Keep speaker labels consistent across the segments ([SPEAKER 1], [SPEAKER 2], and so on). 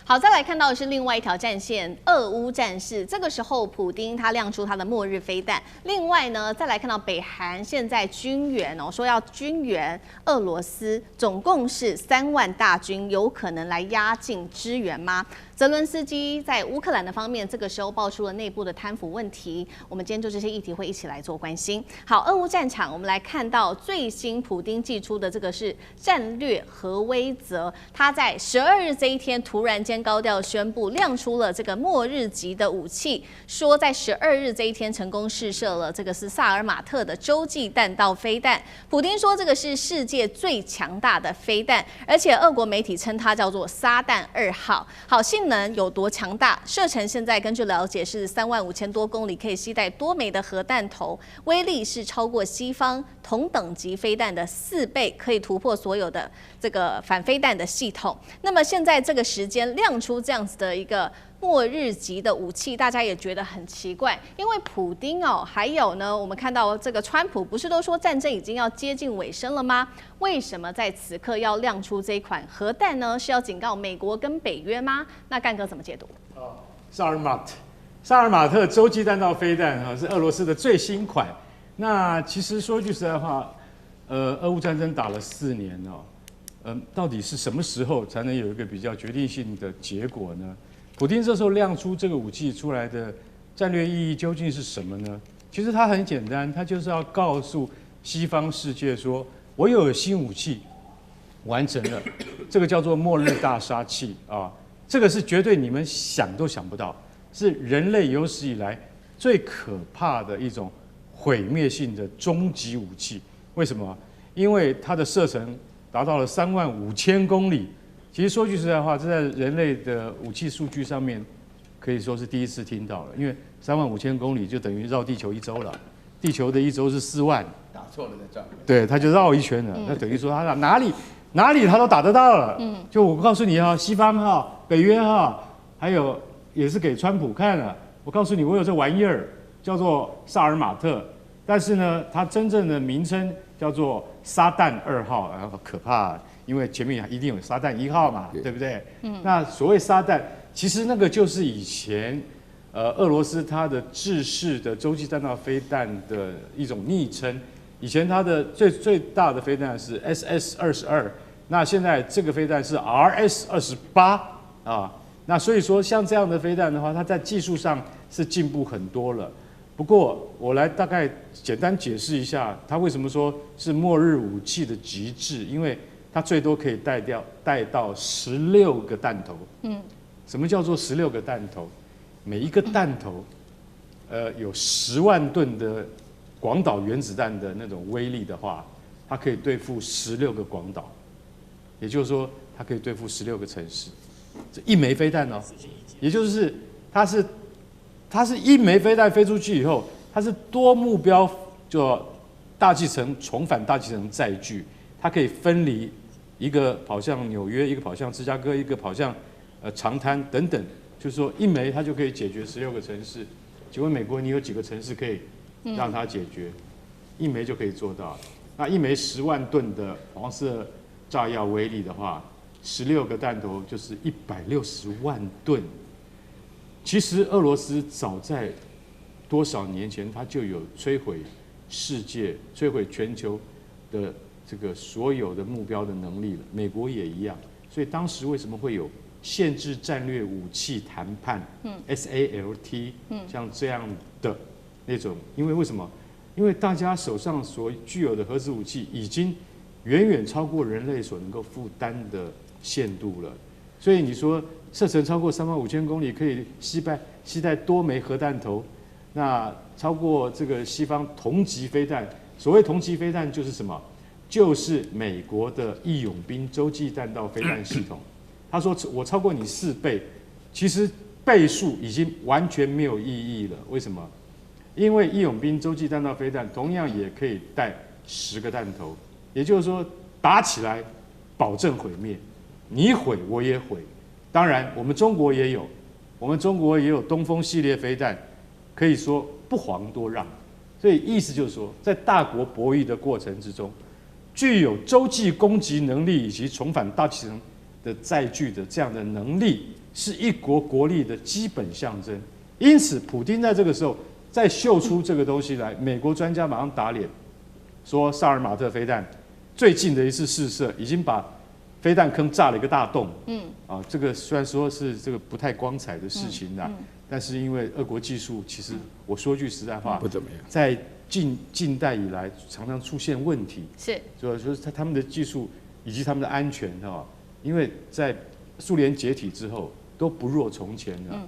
[SPEAKER 1] 好，再來看到的是另外一條戰線，俄烏戰事。這個時候，普丁他亮出他的末日飛彈。另外呢，再來看到北韓現在軍援說要軍援俄羅斯，總共是3萬大軍，有可能來壓境支援嗎？澤倫斯基在烏克蘭的方面，這個時候爆出了內部的貪腐問題。我們今天就這些議題會一起來做關心。好，俄烏戰場，我們來看到最新普丁祭出的這個是戰略核威則，他在12日這一天突然間高調宣布亮出了這個末日級的武器，說在12日這一天成功試射了這個是薩爾馬特的洲際彈道飛彈。普丁說這個是世界最強大的飛彈，而且俄國媒體稱它叫做撒旦2號。好，性能有多強大？射程現在根據了解是35000多公里，可以攜帶多枚的核彈頭，威力是超過西方同等級飛彈的4倍，可以突破所有的這個反飛彈的系統。那麼現在這個時間亮出這樣子的一個末日級的武器，大家也覺得很奇怪，因為普丁還有呢，我們看到這個川普不是都說戰爭已經要接近尾聲了嗎？為什麼在此刻要亮出這一款核彈呢？是要警告美國跟北約嗎？那幹哥怎麼解讀？
[SPEAKER 2] 薩爾馬特洲際彈道飛彈是俄羅斯的最新款。那其實說句實在話，俄烏戰爭打了4年到底是什麼時候才能有一個比較決定性的結果呢？普丁這時候亮出這個武器出來的戰略意義究竟是什麼呢？其實它很簡單，它就是要告訴西方世界說，我有新武器完成了，這個叫做末日大殺器啊，這個是絕對你們想都想不到，是人類有史以來最可怕的一種毀滅性的終極武器。為什麼？因為它的射程達到了35000公里。其實說句實在話，這在人類的武器數據上面可以說是第一次聽到了。因為35000公里就等於繞地球1周了，地球的1周是4萬，
[SPEAKER 3] 打錯了的仗。
[SPEAKER 2] 對，他就繞一圈了。那等於說他哪裡他都打得到了。就我告訴你西方北約還有也是給川普看了。我告訴你，我有這玩意兒叫做薩爾馬特，但是呢，它真正的名稱叫做撒旦2號，然後可怕。因為前面一定有撒旦1號嘛，對不對？那所謂撒旦，其實那個就是以前俄羅斯它的制式的洲際彈道飛彈的一種昵稱。以前它的最大的飛彈是 SS-22，那現在這個飛彈是 RS-28啊。那所以說像這樣的飛彈的話，它在技術上是進步很多了。不過我來大概簡單解釋一下，它為什麼說是末日武器的極致，因為它最多可以帶到16個彈頭。什麼叫做16個彈頭？每一個彈頭，有10萬噸的廣島原子彈的那種威力的話，它可以對付16個廣島，也就是說，它可以對付16個城市。這一枚飛彈也就是它是一枚飛彈飛出去以後，它是多目標就大氣层重返大氣层載具，它可以分離。一個跑向紐約，一個跑向芝加哥，一個跑向長灘等等，就是說一枚它就可以解決16個城市。請問美國你有幾個城市可以讓它解決？一枚就可以做到。那一枚10萬噸的黃色炸藥威力的話，16個彈頭就是160萬噸。其實俄羅斯早在多少年前，它就有摧毀世界、摧毀全球的這個所有的目標的能力了，美國也一樣，所以當時為什麼會有限制戰略武器談判，SALT，像這樣的那種，因為為什麼？因為大家手上所具有的核子武器已經遠遠超過人類所能夠負擔的限度了，所以你說射程超過35000公里，可以攜帶多枚核彈頭，那超過這個西方同級飛彈，所謂同級飛彈就是什麼？就是美國的義勇兵洲際彈道飛彈系統，他說我超過你4倍，其實倍數已經完全沒有意義了。為什麼？因為義勇兵洲際彈道飛彈同樣也可以帶10個彈頭，也就是說打起來保證毀滅，你毀我也毀。當然，我們中國也有東風系列飛彈，可以說不遑多讓。所以意思就是說，在大國博弈的過程之中，具有洲際攻擊能力以及重返大氣層的載具的這樣的能力，是一國國力的基本象徵。因此，普丁在這個時候再秀出這個東西來，美國專家馬上打臉，說薩爾馬特飛彈最近的一次試射已經把飛彈坑炸了一個大洞。這個雖然說是這個不太光彩的事情啦，但是因為俄國技術，其實我說句實在話，
[SPEAKER 3] 不怎麼樣，
[SPEAKER 2] 在近代以來常常出現問題，
[SPEAKER 1] 是，
[SPEAKER 2] 就是他們的技術以及他們的安全因為在蘇聯解體之後都不若從前了。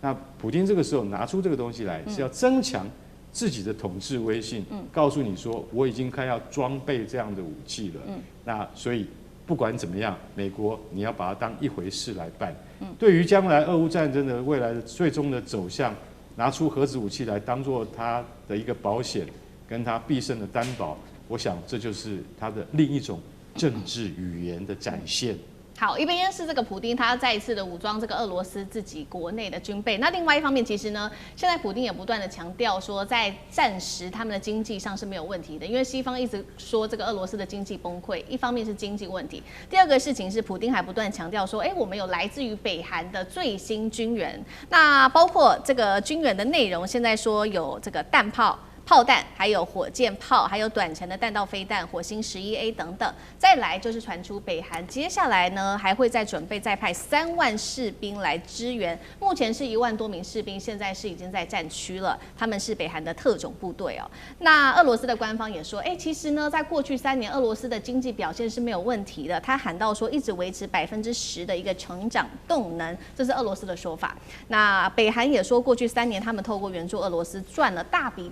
[SPEAKER 2] 那普丁這個時候拿出這個東西來，是要增強自己的統治威信，告訴你說我已經開要裝備這樣的武器了。那所以不管怎麼樣，美國你要把它當一回事來辦。對於將來俄烏戰爭的未來的最終的走向，拿出核子武器來當做他的一個保險，跟他必勝的擔保，我想這就是他的另一種政治語言的展現。
[SPEAKER 1] 好，一邊是這個普丁，他再一次的武裝這個俄羅斯自己國內的軍備。那另外一方面，其實呢，現在普丁也不斷的強調說，在戰時他們的經濟上是沒有問題的，因為西方一直說這個俄羅斯的經濟崩潰，一方面是經濟問題，第二個事情是普丁還不斷強調說，我們有來自於北韓的最新軍援，那包括這個軍援的內容，現在說有這個彈炮。炮彈，還有火箭炮，還有短程的彈道飛彈，火星11A 等等。再來就是傳出北韓接下來呢還會再準備再派3萬士兵來支援，目前是1萬多名士兵，現在是已經在戰區了，他們是北韓的特種部隊哦。那俄羅斯的官方也說，其實呢，在過去3年，俄羅斯的經濟表現是沒有問題的，他喊到說一直維持10%的一個成長動能，這是俄羅斯的說法。那北韓也說，過去3年他們透過援助俄羅斯賺了大筆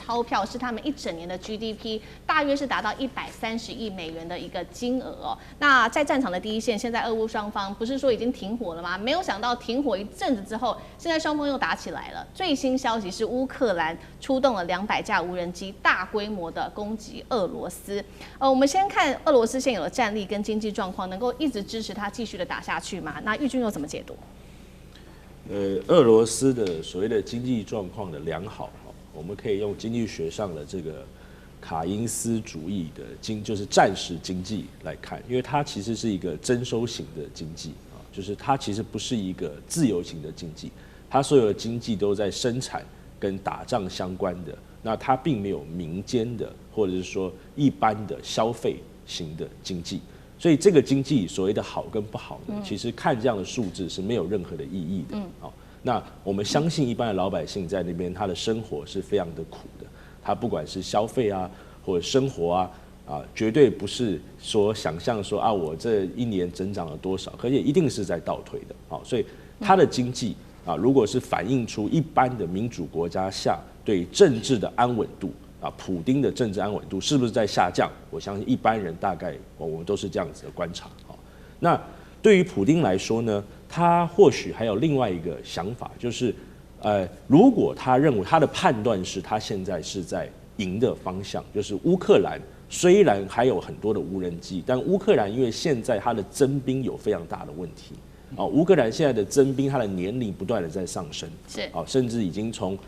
[SPEAKER 1] 鈔票，是他們一整年的 GDP， 大約是達到130億美元的一個金額哦。那在戰場的第一線，現在俄烏雙方不是說已經停火了嗎？沒有想到停火一陣子之後，現在雙方又打起來了。最新消息是烏克蘭出動了200架無人機，大規模的攻擊俄羅斯。我們先看俄羅斯現有的戰力跟經濟狀況，能夠一直支持他繼續的打下去嗎？那玉君又怎麼解讀？
[SPEAKER 3] 俄羅斯的所謂的經濟狀況的良好。我們可以用經濟學上的這個卡因斯主義的就是戰時經濟來看，因為它其實是一個徵收型的經濟啊，就是它其實不是一個自由型的經濟，它所有的經濟都在生產跟打仗相關的，那它並沒有民間的或者是說一般的消費型的經濟，所以這個經濟所謂的好跟不好呢，其實看這樣的數字是沒有任何的意義的啊。那我們相信一般的老百姓在那邊，他的生活是非常的苦的。他不管是消費啊，或者生活絕對不是說想象說我這一年增長了多少，可也一定是在倒退的。所以他的經濟如果是反映出一般的民主國家下對政治的安穩度普丁的政治安穩度是不是在下降？我相信一般人大概我們都是這樣子的觀察。那對於普丁來說呢，他或許還有另外一個想法，就是如果他認為他的判斷是他現在是在贏的方向，就是烏克蘭雖然還有很多的無人機，但烏克蘭因為現在他的徵兵有非常大的問題烏克蘭現在的徵兵，他的年齡不斷的在上升，甚至已經從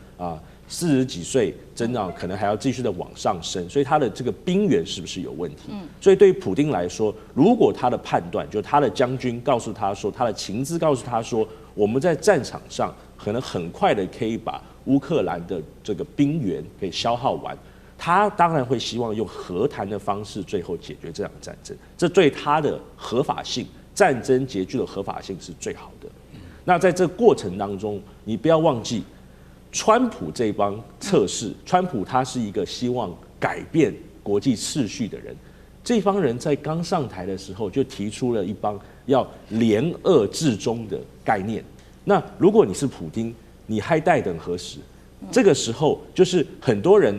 [SPEAKER 3] 40幾歲增長，可能還要繼續的往上升，所以他的這個兵源是不是有問題？所以對於普丁來說，如果他的判斷，就是他的將軍告訴他說，他的情資告訴他說，我們在戰場上可能很快的可以把烏克蘭的這個兵源給消耗完，他當然會希望用和談的方式最後解決這場戰爭，這對他的合法性，戰爭結局的合法性是最好的。那在這個過程當中，你不要忘記，川普這幫測試，川普他是一個希望改變國際秩序的人，這幫人在剛上台的時候就提出了一幫要聯俄制中的概念。那如果你是普丁，你還待等何時？這個時候就是很多人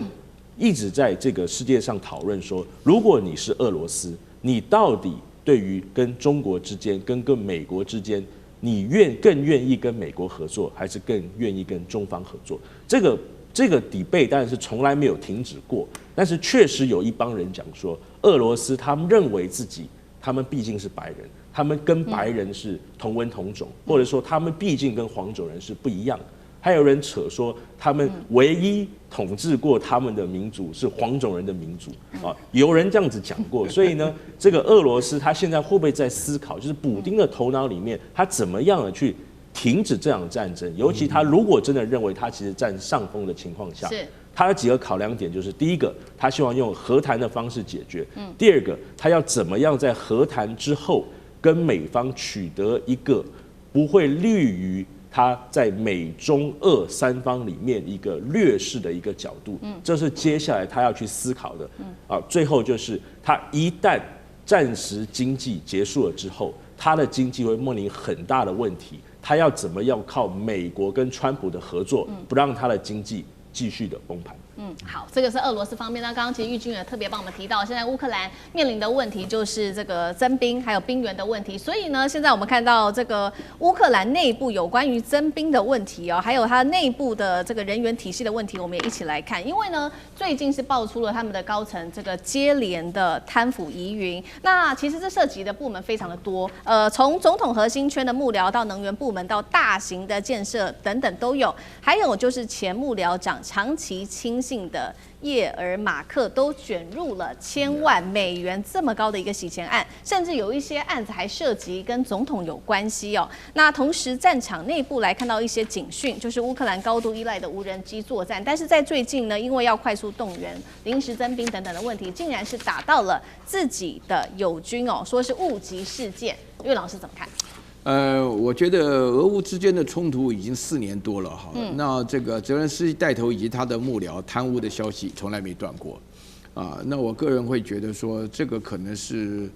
[SPEAKER 3] 一直在這個世界上討論說，如果你是俄羅斯，你到底對於跟中國之間、跟美國之間，你更願意跟美國合作，還是更願意跟中方合作？這個 debate 當然是從來沒有停止過，但是確實有一幫人講說，俄羅斯他們認為自己，他們畢竟是白人，他們跟白人是同文同種，或者說他們畢竟跟黃種人是不一樣。還有人扯說，他們唯一統治過他們的民族是黃種人的民族有人這樣子講過。所以呢，這個俄羅斯他現在會不會在思考，就是普丁的頭腦裡面，他怎麼樣的去停止這場戰爭，尤其他如果真的認為他其實佔上風的情況下，他有幾個考量點，就是第一個，他希望用和談的方式解決；第二個，他要怎麼樣在和談之後跟美方取得一個不會利於他在美中俄三方裡面一個劣勢的一個角度，這是接下來他要去思考的。最後就是他一旦戰時經濟結束了之後，他的經濟會面臨很大的問題，他要怎麼樣靠美國跟川普的合作，不讓他的經濟繼續的崩盤。
[SPEAKER 1] 好，這個是俄羅斯方面。那剛剛其實玉君也特別幫我們提到，現在烏克蘭面臨的問題就是這個增兵還有兵源的問題。所以呢，現在我們看到這個烏克蘭內部有關於增兵的問題哦，還有它內部的這個人員體系的問題，我們也一起來看。因為呢，最近是爆出了他們的高層這個接連的貪腐疑雲。那其實這涉及的部門非常的多，從總統核心圈的幕僚到能源部門到大型的建設等等都有，還有就是前幕僚長長期親信的叶爾马克都捲入了1000萬美元這麼高的一個洗錢案，甚至有一些案子還涉及跟總統有關係哦。那同時戰場內部來看到一些警訊，就是烏克蘭高度依賴的無人機作戰，但是在最近呢，因為要快速動員、臨時增兵等等的問題，竟然是打到了自己的友軍哦，說是誤擊事件。岳老師怎麼看？
[SPEAKER 4] 我覺得俄烏之間的衝突已經4年多了哈，那這個澤連斯基帶頭以及他的幕僚貪污的消息從來沒斷過，那我個人會覺得說這個可能是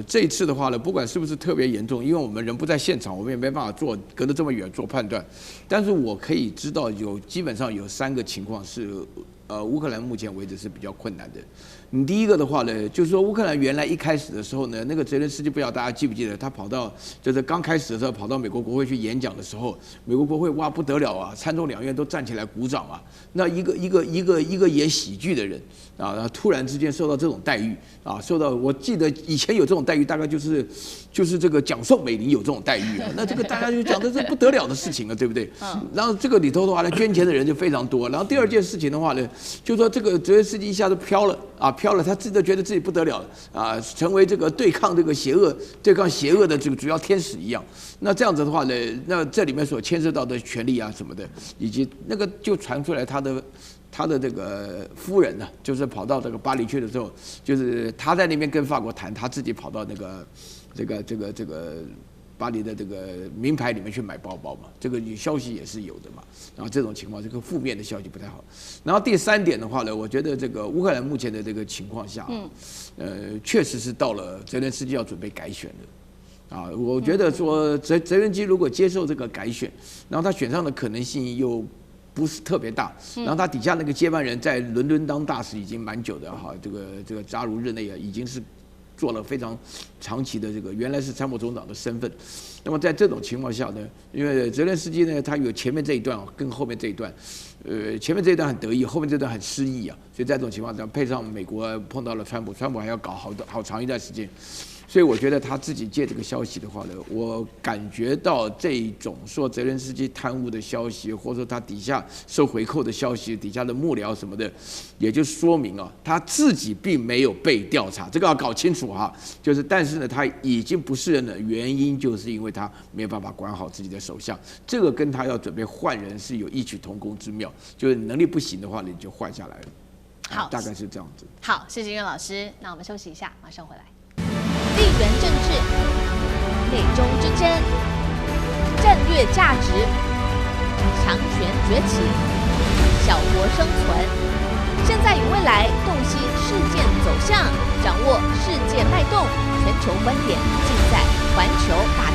[SPEAKER 4] 這一次的話呢，不管是不是特別嚴重，因為我們人不在現場，我們也沒辦法隔得這麼遠做判斷，但是我可以知道基本上有3個情況是烏克蘭目前為止是比較困難的。你第一個的話呢，就是說烏克蘭原來一開始的時候呢，那個澤連斯基不知道大家記不記得，他跑到就是剛開始的時候跑到美國國會去演講的時候，美國國會哇不得了啊，參眾兩院都站起來鼓掌啊。那一個演喜劇的人啊，突然之间受到這種待遇啊，我記得以前有這種待遇，大概就是這個蔣宋美齡有這種待遇啊。那這個大家就講的是不得了的事情了，對不對？然後這個裡頭的話呢，捐錢的人就非常多。然後第二件事情的話呢，就說這個澤連斯基一下子飄了，他自己都覺得自己不得了啊，成為这個對抗邪惡的這個主要天使一樣。那這樣子的話呢，那這裡面所牽涉到的權利啊什麼的，以及那個就傳出來他的這個夫人呢，就是跑到這個巴黎去的時候，就是他在那邊跟法國談，他自己跑到那個這個巴黎的這個名牌裡面去買包包嘛，這個消息也是有的嘛。然後這種情況，這個負面的消息不太好。然后第3點的話呢，我覺得這個烏克蘭目前的這個情況下，確實是到了澤連斯基要準備改選了。我覺得說澤連斯基如果接受這個改選，然後他選上的可能性又不是特別大，然後他底下那個接班人在倫敦當大使已經蠻久的哈，這個扎盧日內啊已經是做了非常長期的這個原來是參謀總長的身份。那麼在這種情況下呢，因為澤連斯基呢，他有前面這一段跟後面這一段，前面這一段很得意，後面這段很失意啊，所以在這種情況下配上美國碰到了川普還要搞好長一段時間。所以我覺得他自己借這個消息的話呢，我感覺到這種說澤連斯基貪污的消息，或者說他底下收回扣的消息，底下的幕僚什麼的，也就說明啊，他自己並沒有被調查，這個要搞清楚哈。就是但是呢，他已經不是人了，原因就是因為他沒有辦法管好自己的首相，這個跟他要準備換人是有異曲同工之妙。就是能力不行的話，你就換下來了。好，大概是這樣子。
[SPEAKER 1] 好，謝謝岳老師。那我們休息一下，馬上回来。地緣政治、美中之爭、戰略價值、強權崛起、小國生存，現在與未來洞悉事件走向，掌握世界脈動，全球觀點盡在環球大